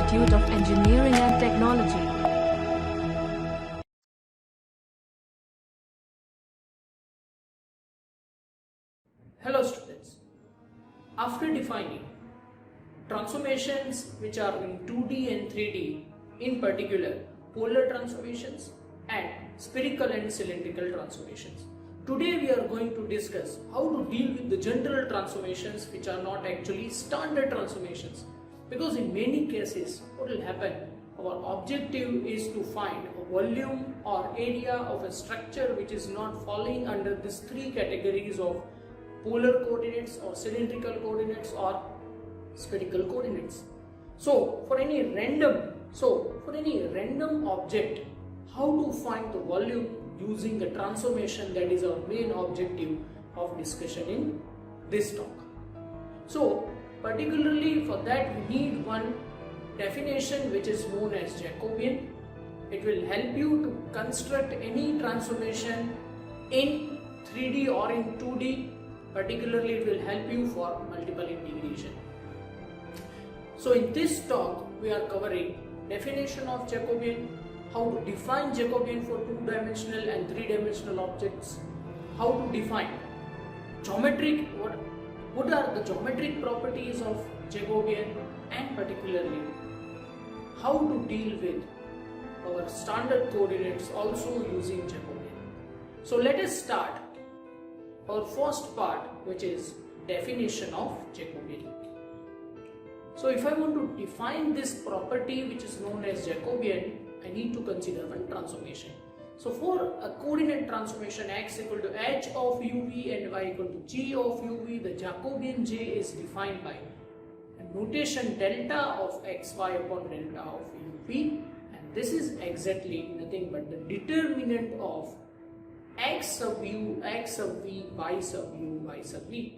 Institute of Engineering and Technology. Hello students, after defining transformations which are in 2D and 3D, in particular polar transformations and spherical and cylindrical transformations, today we are going to discuss how to deal with the general transformations which are not actually standard transformations, because in many cases what will happen, our objective is to find a volume or area of a structure which is not falling under these three categories of polar coordinates or cylindrical coordinates or spherical coordinates. So for any random object, how to find the volume using the transformation, that is our main objective of discussion in this talk. So particularly for that we need one definition which is known as Jacobian. It will help you to construct any transformation in 3D or in 2D. Particularly it will help you for multiple integration. So in this talk we are covering definition of Jacobian, how to define Jacobian for 2-dimensional and 3-dimensional objects, how to define geometric, what are the geometric properties of Jacobian, and particularly how to deal with our standard coordinates also using Jacobian. So let us start our first part, which is definition of Jacobian. So if I want to define this property which is known as Jacobian, I need to consider one transformation. So for a coordinate transformation x equal to h of uv and y equal to g of uv, the Jacobian J is defined by a notation delta of xy upon delta of uv, and this is exactly nothing but the determinant of x sub u, x sub v, y sub u, y sub v.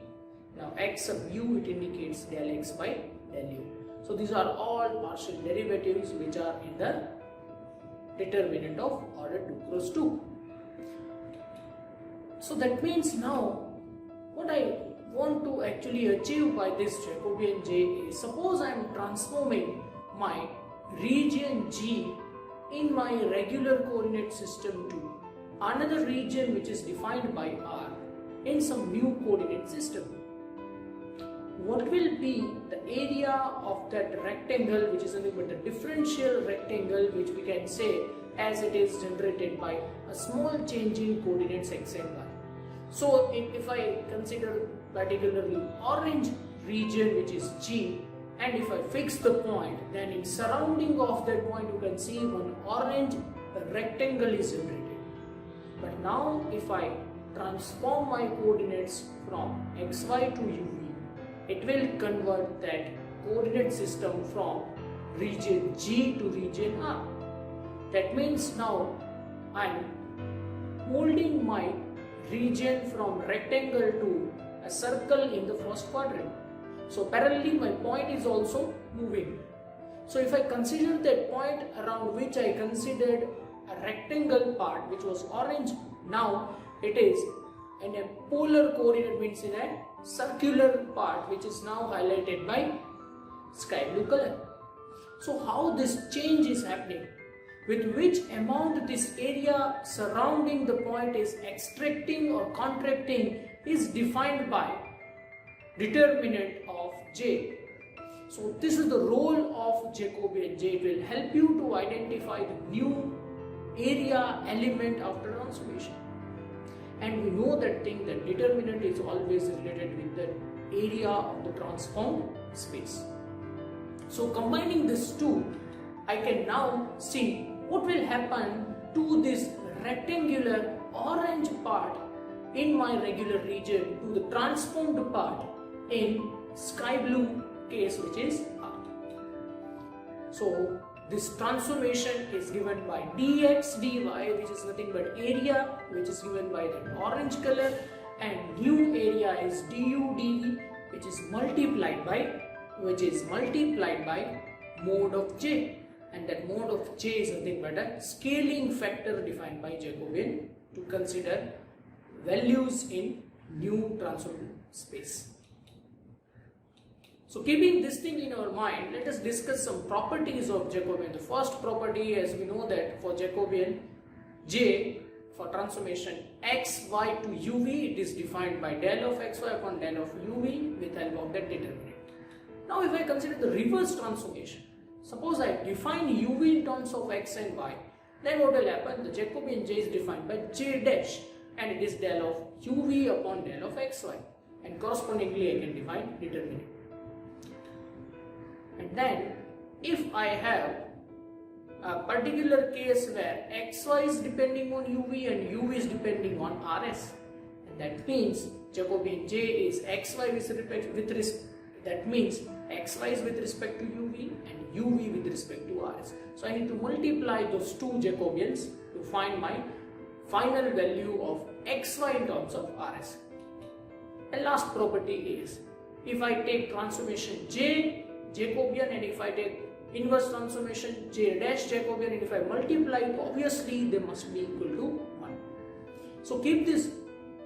Now x sub u, it indicates del x by del u. So these are all partial derivatives which are in the determinant of order 2 cross 2. So that means now what I want to actually achieve by this Jacobian J is, suppose I am transforming my region G in my regular coordinate system to another region which is defined by R in some new coordinate system. What will be the area of that rectangle, which is nothing but the differential rectangle, which we can say as it is generated by a small change in coordinates x and y. So if I consider particularly orange region which is G, and if I fix the point, then in surrounding of that point you can see one orange rectangle is generated. But now if I transform my coordinates from xy to uv, it will convert that coordinate system from region G to region R. That means now I am molding my region from rectangle to a circle in the first quadrant. So parallelly my point is also moving. So if I consider that point around which I considered a rectangle part which was orange, now it is in a polar coordinate, means in a circular part which is now highlighted by sky blue color. So how this change is happening, with which amount this area surrounding the point is extracting or contracting, is defined by determinant of J. So this is the role of Jacobian J. It will help you to identify the new area element after transformation. And we know that thing, that determinant is always related with the area of the transformed space. So combining these two, I can now see what will happen to this rectangular orange part in my regular region to the transformed part in sky blue case, which is R. So this transformation is given by dx dy, which is nothing but area which is given by the orange color, and new area is du dv, which is multiplied by mode of J, and that mode of J is nothing but a scaling factor defined by Jacobian to consider values in new transformed space. So keeping this thing in our mind, let us discuss some properties of Jacobian. The first property, as we know that for Jacobian, J for transformation xy to uv, it is defined by del of xy upon del of uv with help of that determinant. Now if I consider the reverse transformation, suppose I define uv in terms of x and y, then what will happen? The Jacobian J is defined by J dash and it is del of uv upon del of xy, and correspondingly I can define determinant. And then if I have a particular case where xy is depending on uv and uv is depending on rs, and that means Jacobian J is xy with respect, that means xy is with respect to uv and uv with respect to rs. So I need to multiply those two Jacobians to find my final value of xy in terms of rs. And last property is, if I take transformation J Jacobian and if I take inverse transformation J dash Jacobian and if I multiply it, obviously they must be equal to 1. So keep these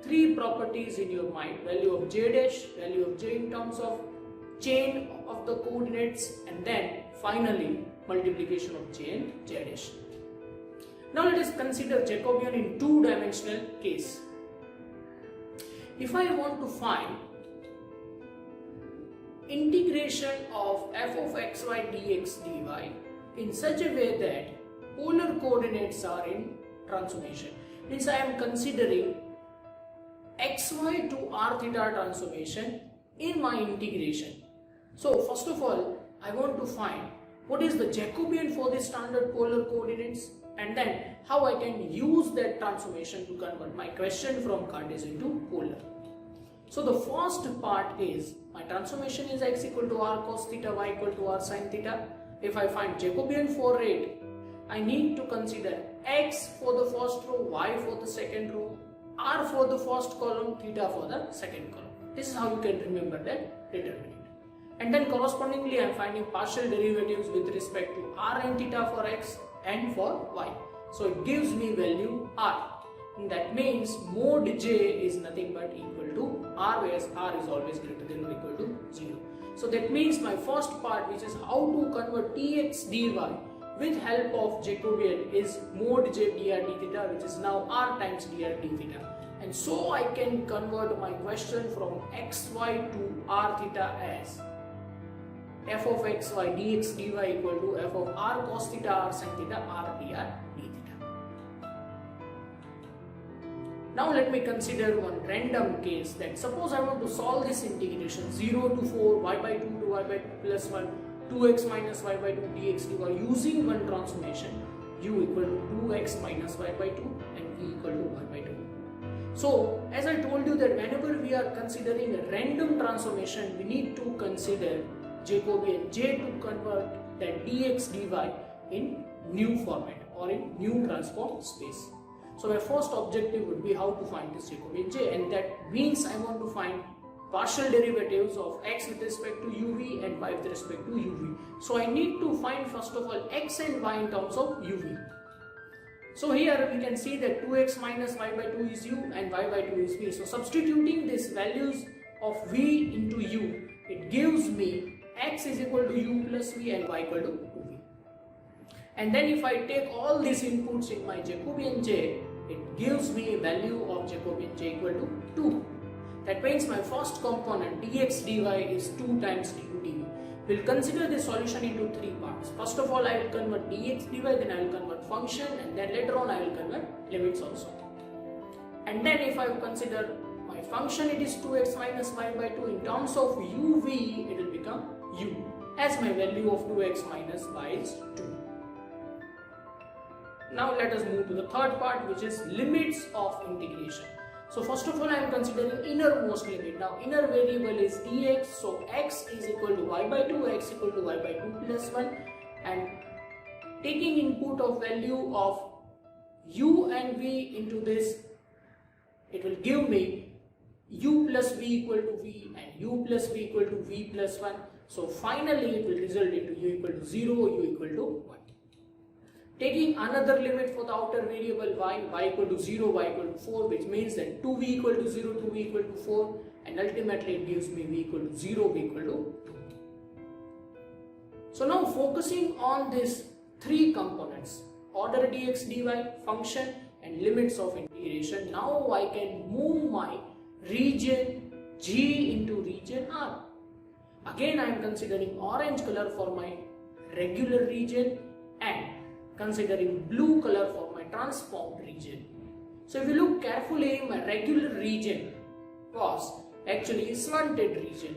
three properties in your mind: value of J dash, value of J in terms of chain of the coordinates, and then finally multiplication of J and J dash. Now let us consider Jacobian in two-dimensional case. If I want to find integration of f of xy dx dy in such a way that polar coordinates are in transformation, means I am considering xy to r theta transformation in my integration. So first of all, I want to find what is the Jacobian for the standard polar coordinates, and then how I can use that transformation to convert my question from Cartesian to polar. So the first part is, my transformation is x equal to r cos theta, y equal to r sin theta. If I find Jacobian for it, I need to consider x for the first row, y for the second row, r for the first column, theta for the second column. This is how you can remember that determinant. And then correspondingly I am finding partial derivatives with respect to r and theta for x and for y. So it gives me value r. And that means mod j is nothing but equal to r, whereas r is always greater than or equal to 0. So that means my first part, which is how to convert dx dy with help of Jacobian, is mod j dr d theta, which is now r times dr d theta. And so I can convert my question from xy to r theta as f of xy dx dy equal to f of r cos theta r sin theta r dr d theta. Now let me consider one random case, that suppose I want to solve this integration 0 to 4 y by 2 to y by 2 plus 1 2x minus y by 2 dx dy using one transformation u equal to 2x minus y by 2 and v equal to y by 2. So as I told you that whenever we are considering a random transformation, we need to consider Jacobian J to convert that dx dy in new format or in new transform space. So my first objective would be how to find this Jacobian J, and that means I want to find partial derivatives of x with respect to uv and y with respect to uv. So I need to find first of all x and y in terms of uv. So here we can see that 2x minus y by 2 is u and y by 2 is v. So substituting these values of v into u, it gives me x is equal to u plus v and y equal to v. And then if I take all these inputs in my Jacobian J, it gives me a value of Jacobian J equal to 2. That means my first component dx dy is 2 times du dv. We'll consider the solution into three parts. First of all, I will convert dx dy, then I will convert function, and then later on I will convert limits also. And then if I consider my function, it is 2x minus y by 2. In terms of uv, it will become u, as my value of 2x minus y is 2. Now let us move to the third part, which is limits of integration. So first of all, I am considering innermost limit. Now inner variable is dx, so x is equal to y by 2, x equal to y by 2 plus 1, and taking input of value of u and v into this, it will give me u plus v equal to v and u plus v equal to v plus 1. So finally it will result into u equal to 0, u equal to 1. Taking another limit for the outer variable y equal to 0, y equal to 4, which means that 2v equal to 0, 2v equal to 4, and ultimately it gives me v equal to 0, v equal to 2. So now focusing on these three components, order dx dy, function and limits of integration, now I can move my region G into region R. Again I am considering orange color for my regular region and considering blue color for my transformed region. So if you look carefully, my regular region was actually a slanted region,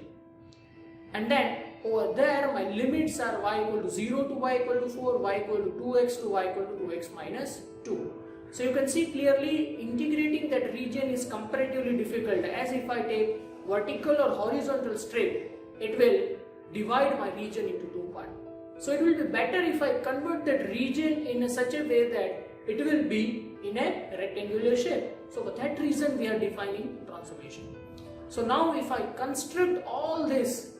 and then over there my limits are y equal to 0 to y equal to 4, y equal to 2x to y equal to 2x minus 2. So you can see clearly integrating that region is comparatively difficult, as if I take vertical or horizontal strip, it will divide my region into two parts. So it will be better if I convert that region in such a way that it will be in a rectangular shape. So for that reason we are defining transformation. So now if I construct all these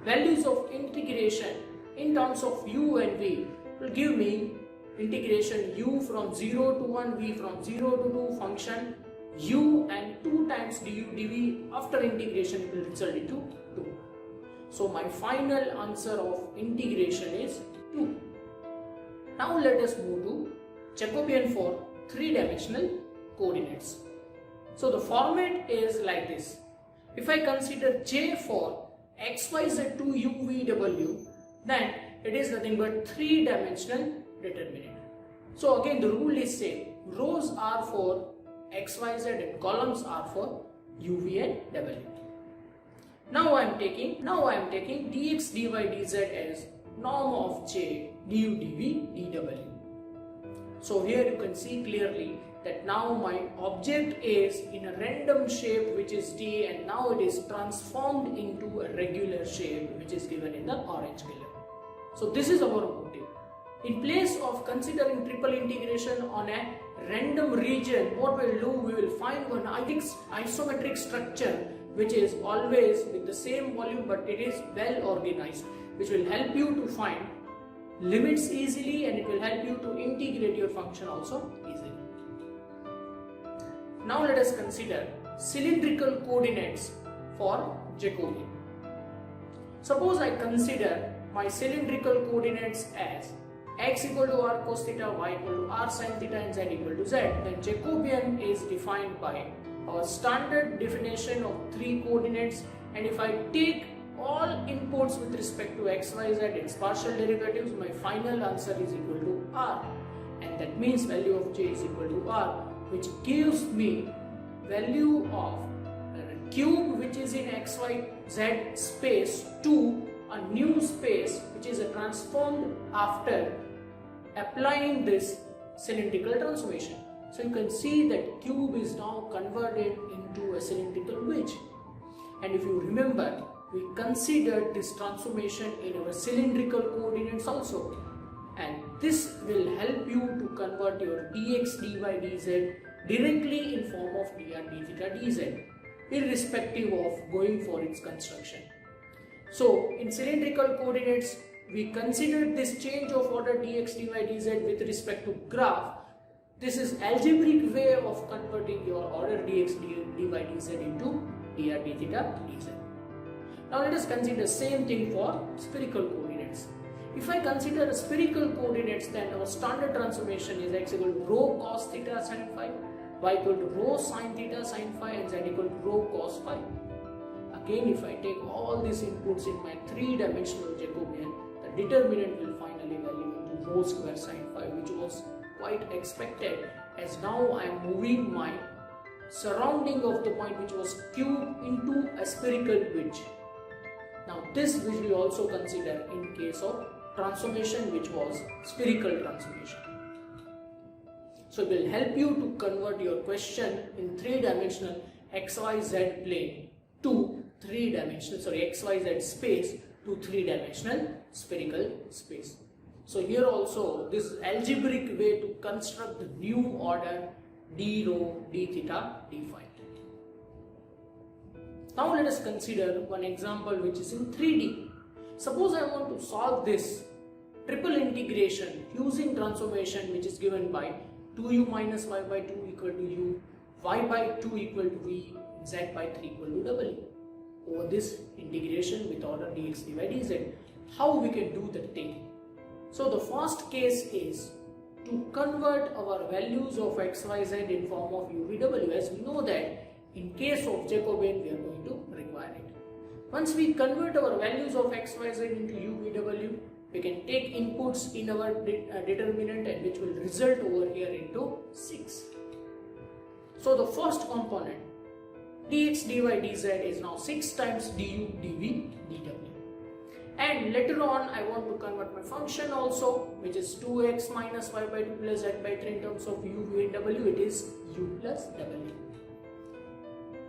values of integration in terms of u and v, it will give me integration u from 0 to 1, v from 0 to 2, function u and 2 times du dv. After integration it will result into 2. So my final answer of integration is 2. Now let us move to Jacobian for 3-dimensional coordinates. So the format is like this. If I consider J for x, y, z to u, v, w, then it is nothing but 3-dimensional determinant. So again the rule is same. Rows are for x, y, z and columns are for u, v and w. Now I am taking dx, dy, dz as norm of j, du, dv, dw. So here you can see clearly that now my object is in a random shape which is d, and now it is transformed into a regular shape which is given in the orange color. So this is our motive. In place of considering triple integration on a random region, what we'll do, we will find one isometric structure which is always with the same volume but it is well organized, which will help you to find limits easily and it will help you to integrate your function also easily. Now let us consider cylindrical coordinates for Jacobian. Suppose I consider my cylindrical coordinates as x equal to r cos theta, y equal to r sin theta and z equal to z, then Jacobian is defined by our standard definition of 3 coordinates, and if I take all inputs with respect to x, y, z, its partial derivatives, my final answer is equal to r, and that means value of j is equal to r, which gives me value of a cube which is in x, y, z space to a new space which is transformed after applying this cylindrical transformation. So you can see that cube is now converted into a cylindrical wedge, and if you remember, we considered this transformation in our cylindrical coordinates also, and this will help you to convert your dx, dy, dz directly in form of dr, d theta, dz, irrespective of going for its construction. So in cylindrical coordinates, we considered this change of order dx, dy, dz with respect to graph. This is algebraic way of converting your order dx, dy, dz into dr, d theta, dz. Now let us consider same thing for spherical coordinates. If I consider spherical coordinates, then our standard transformation is x equal to rho cos theta sin phi, y equal to rho sin theta sin phi and z equal to rho cos phi. Again, if I take all these inputs in my 3-dimensional Jacobian, the determinant will finally value into rho square sin phi, which was quite expected, as now I am moving my surrounding of the point which was cube into a spherical wedge. Now this which we also consider in case of transformation which was spherical transformation. So it will help you to convert your question in 3-dimensional xyz plane to 3-dimensional xyz space to 3-dimensional spherical space. So here also this is algebraic way to construct the new order d rho, d theta, d phi. Now let us consider one example which is in 3D. Suppose I want to solve this triple integration using transformation which is given by 2u minus y by 2 equal to u, y by 2 equal to v, z by 3 equal to w. Over this integration with order dx dy dz, how we can do the thing. So the first case is to convert our values of xyz in form of UVW, as we know that in case of Jacobian we are going to require it. Once we convert our values of xyz into UVW, we can take inputs in our determinant, and which will result over here into 6. So the first component dx dy dz is now 6 times du dv dw. And later on I want to convert my function also, which is 2x minus y by 2 plus z by 3 in terms of u, v and w, it is u plus w.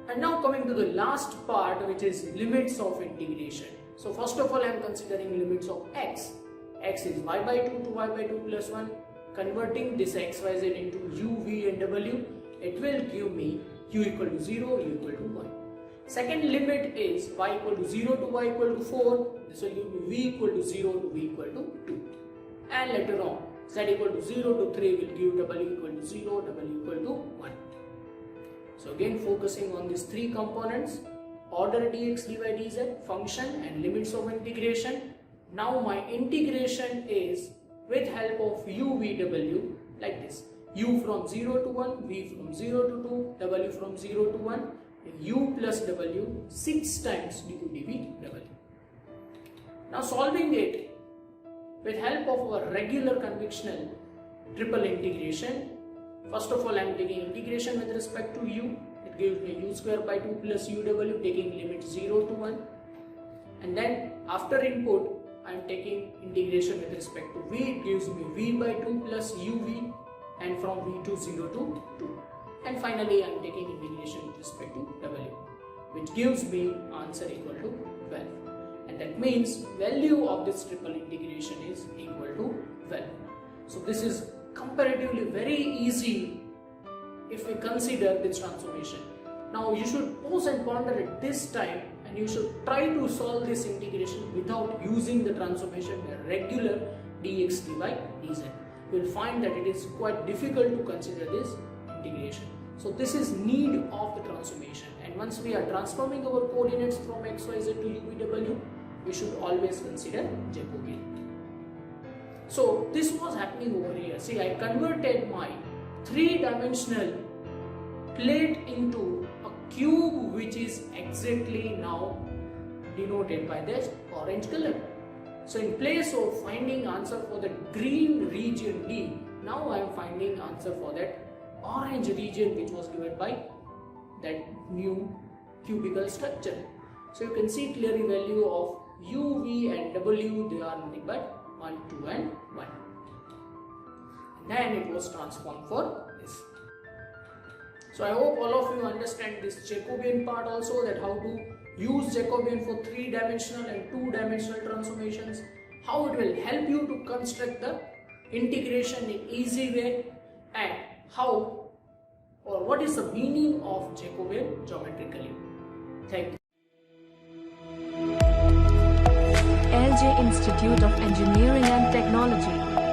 And now coming to the last part, which is limits of integration. So first of all I am considering limits of x. X is y by 2 to y by 2 plus 1. Converting this xyz into u, v and w, it will give me u equal to 0, u equal to 1. Second limit is y equal to 0 to y equal to 4. This will give me v equal to 0 to v equal to 2. And later on, z equal to 0 to 3 will give w equal to 0, w equal to 1. So again focusing on these three components, order dx dy dz, function and limits of integration. Now my integration is with help of u, v, w like this. U from 0 to 1, v from 0 to 2, w from 0 to 1, u plus w 6 times du dv w. Now solving it with help of our regular conventional triple integration. First of all I am taking integration with respect to u. It gives me u square by 2 plus uw, taking limit 0 to 1. And then after input I am taking integration with respect to v. It gives me v by 2 plus uv, and from v to 0 to 2. And finally I am taking integration with respect to w, which gives me answer equal to 12. And that means value of this triple integration is equal to 12. So this is comparatively very easy if we consider this transformation. Now you should pause and ponder at this time, and you should try to solve this integration without using the transformation by regular dx dy dz. You will find that it is quite difficult to consider this integration. So this is need of the transformation, and once we are transforming our coordinates from xyz to UVW, we should always consider Jacobian. So this was happening over here. See, I converted my 3-dimensional plate into a cube, which is exactly now denoted by this orange color. So in place of finding answer for the green region D, now I am finding answer for that orange region which was given by that new cubical structure. So you can see clearly value of u, v and w, they are nothing but 1, 2 and 1. And then it was transformed for this. So I hope all of you understand this Jacobian part also, that how to use Jacobian for 3-dimensional and 2-dimensional transformations, how it will help you to construct the integration in easy way, and how or what is the meaning of Jacobian geometrically. Thank you. LJ Institute of Engineering and Technology.